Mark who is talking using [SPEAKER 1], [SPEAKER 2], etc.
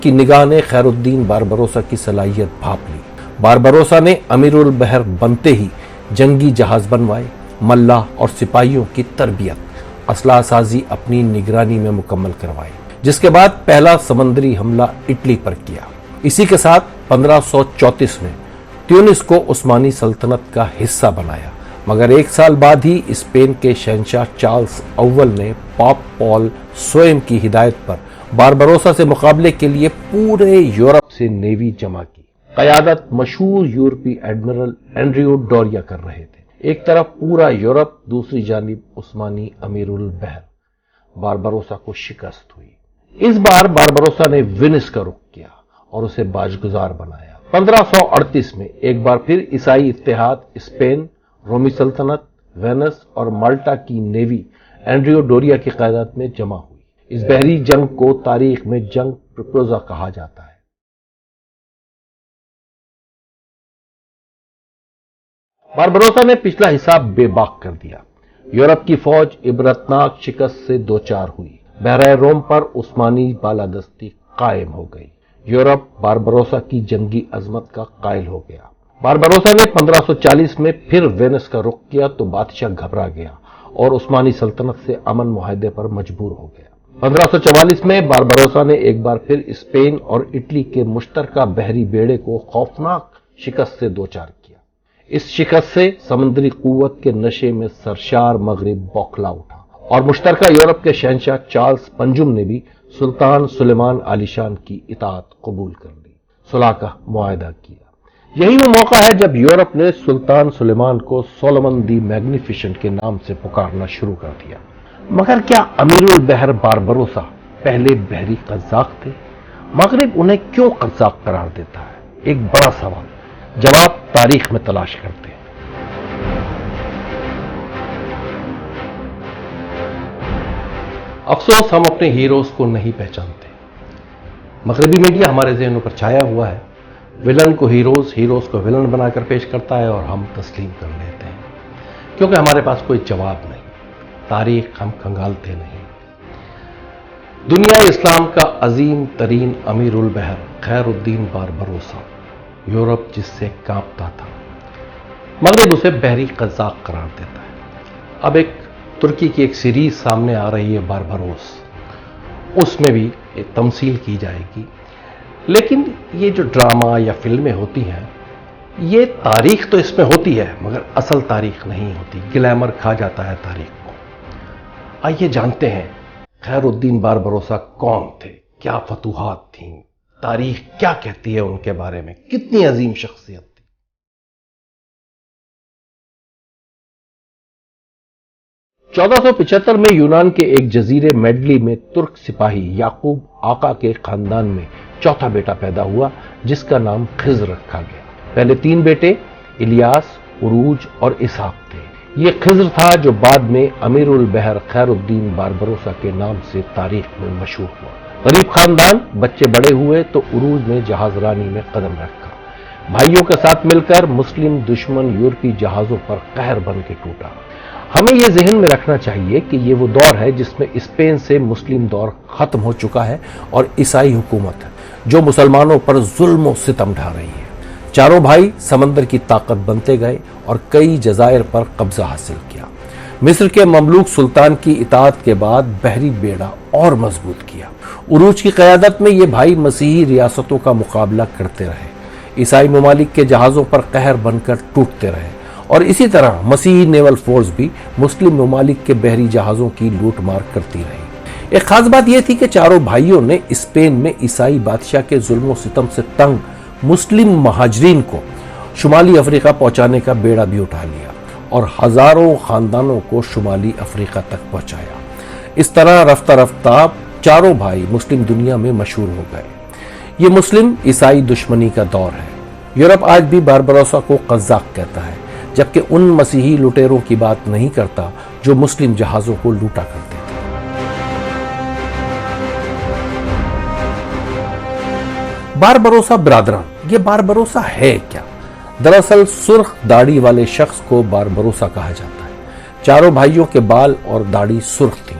[SPEAKER 1] کی نگاہ نے خیر الدین باربروسا کی صلاحیت بھاپ لی۔ باربروسا نے امیر البحر بنتے ہی جنگی جہاز بنوائے، ملاح اور سپاہیوں کی تربیت، اسلحہ سازی اپنی نگرانی میں مکمل کروائی، جس کے بعد پہلا سمندری حملہ اٹلی پر کیا۔ اسی کے ساتھ 1534 میں تیونس کو عثمانی سلطنت کا حصہ بنایا، مگر ایک سال بعد ہی اسپین کے شہنشاہ چارلس اول نے پاپ پال سوئم کی ہدایت پر باربروسا سے مقابلے کے لیے پورے یورپ سے نیوی جمع کی۔ قیادت مشہور یورپی ایڈمرل اینڈریو ڈوریا کر رہے تھے۔ ایک طرف پورا یورپ، دوسری جانب عثمانی امیر البحر۔ باربروسا کو شکست ہوئی۔ اس بار باربروسا نے وینس کا رخ کیا اور اسے باجگزار بنایا۔ 1538 میں ایک بار پھر عیسائی اتحاد اسپین، رومی سلطنت، وینس اور مالٹا کی نیوی اینڈریو ڈوریا کی قیادت میں جمع ہوئی۔ اس بحری جنگ کو تاریخ میں جنگ پروپوزا کہا جاتا ہے۔ باربروسا نے پچھلا حساب بے باک کر دیا۔ یورپ کی فوج عبرتناک شکست سے دوچار ہوئی۔ بحیرہ روم پر عثمانی بالادستی قائم ہو گئی۔ یورپ باربروسا کی جنگی عظمت کا قائل ہو گیا۔ باربروسا نے 1540 میں پھر وینس کا رخ کیا تو بادشاہ گھبرا گیا اور عثمانی سلطنت سے امن معاہدے پر مجبور ہو گیا۔ 1544 میں باربروسا نے ایک بار پھر اسپین اور اٹلی کے مشترکہ بحری بیڑے کو خوفناک شکست سے دوچار کیا۔ اس شکست سے سمندری قوت کے نشے میں سرشار مغرب بوکھلا اٹھا اور مشترکہ یورپ کے شہنشاہ چارلس پنجم نے بھی سلطان سلیمان عالی شان کی اطاعت قبول کر لی، صلح کا معاہدہ کیا۔ یہی وہ موقع ہے جب یورپ نے سلطان سلیمان کو سولومن دی میگنیفیسنٹ کے نام سے پکارنا شروع کر دیا۔ مگر کیا امیر البحر باربروسا پہلے بحری قزاق تھے؟ مغرب انہیں کیوں قزاق قرار دیتا ہے؟ ایک بڑا سوال، جواب تاریخ میں تلاش کرتے ہیں۔ افسوس ہم اپنے ہیروز کو نہیں پہچانتے۔ مغربی میڈیا ہمارے ذہنوں پر چھایا ہوا ہے، ویلن کو ہیروز، ہیروز کو ویلن بنا کر پیش کرتا ہے اور ہم تسلیم کر لیتے ہیں، کیونکہ ہمارے پاس کوئی جواب نہیں، تاریخ ہم کھنگالتے نہیں۔ دنیا اسلام کا عظیم ترین امیر البحر خیر الدین باربروسا، یورپ جس سے کانپتا تھا، مغرب اسے بحری قزاق قرار دیتا ہے۔ اب ایک ترکی کی ایک سیریز سامنے آ رہی ہے باربروس، اس میں بھی ایک تمثیل کی جائے گی، لیکن یہ جو ڈرامہ یا فلمیں ہوتی ہیں، یہ تاریخ تو اس میں ہوتی ہے مگر اصل تاریخ نہیں ہوتی، گلیمر کھا جاتا ہے تاریخ کو۔ آئیے جانتے ہیں خیر الدین باربروسا کون تھے، کیا فتوحات تھیں، تاریخ کیا کہتی ہے ان کے بارے میں، کتنی عظیم شخصیت تھی۔ 1475 میں یونان کے ایک جزیرے میڈلی میں ترک سپاہی یعقوب آقا کے خاندان میں چوتھا بیٹا پیدا ہوا، جس کا نام خضر رکھا گیا۔ پہلے 3 بیٹے الیاس، عروج اور اسحاق تھے۔ یہ خضر تھا جو بعد میں امیر البحر خیر الدین باربروسا کے نام سے تاریخ میں مشہور ہوا۔ غریب خاندان، بچے بڑے ہوئے تو عروج نے جہاز رانی میں قدم رکھا۔ بھائیوں کے ساتھ مل کر مسلم دشمن یورپی جہازوں پر قہر بن کے ٹوٹا۔ ہمیں یہ ذہن میں رکھنا چاہیے کہ یہ وہ دور ہے جس میں اسپین سے مسلم دور ختم ہو چکا ہے اور عیسائی حکومت جو مسلمانوں پر ظلم و ستم ڈھا رہی ہے۔ چاروں بھائی سمندر کی طاقت بنتے گئے اور کئی جزائر پر قبضہ حاصل کیا۔ مصر کے مملوک سلطان کی اطاعت کے بعد بحری بیڑا اور مضبوط کیا۔ عروج کی قیادت میں یہ بھائی مسیحی ریاستوں کا مقابلہ کرتے رہے، عیسائی ممالک کے جہازوں پر قہر بن کر ٹوٹتے رہے، اور اسی طرح مسیحی نیول فورس بھی مسلم ممالک کے بحری جہازوں کی لوٹ مار کرتی رہی۔ ایک خاص بات یہ تھی کہ چاروں بھائیوں نے اسپین میں عیسائی بادشاہ کے ظلم و ستم سے تنگ مسلم مہاجرین کو شمالی افریقہ پہنچانے کا بیڑا بھی اٹھا لیا اور ہزاروں خاندانوں کو شمالی افریقہ تک پہنچایا۔ اس طرح رفتہ رفتہ چاروں بھائی مسلم دنیا میں مشہور ہو گئے۔ یہ مسلم عیسائی دشمنی کا دور ہے۔ یورپ آج بھی باربروسا کو قزاق کہتا ہے، جبکہ ان مسیحی لٹیروں کی بات نہیں کرتا جو مسلم جہازوں کو لوٹا کرتے تھے۔ باربروسا برادران، یہ باربروسا ہے کیا؟ دراصل سرخ داڑھی والے شخص کو باربروسا کہا جاتا ہے۔ چاروں بھائیوں کے بال اور داڑھی سرخ تھیں۔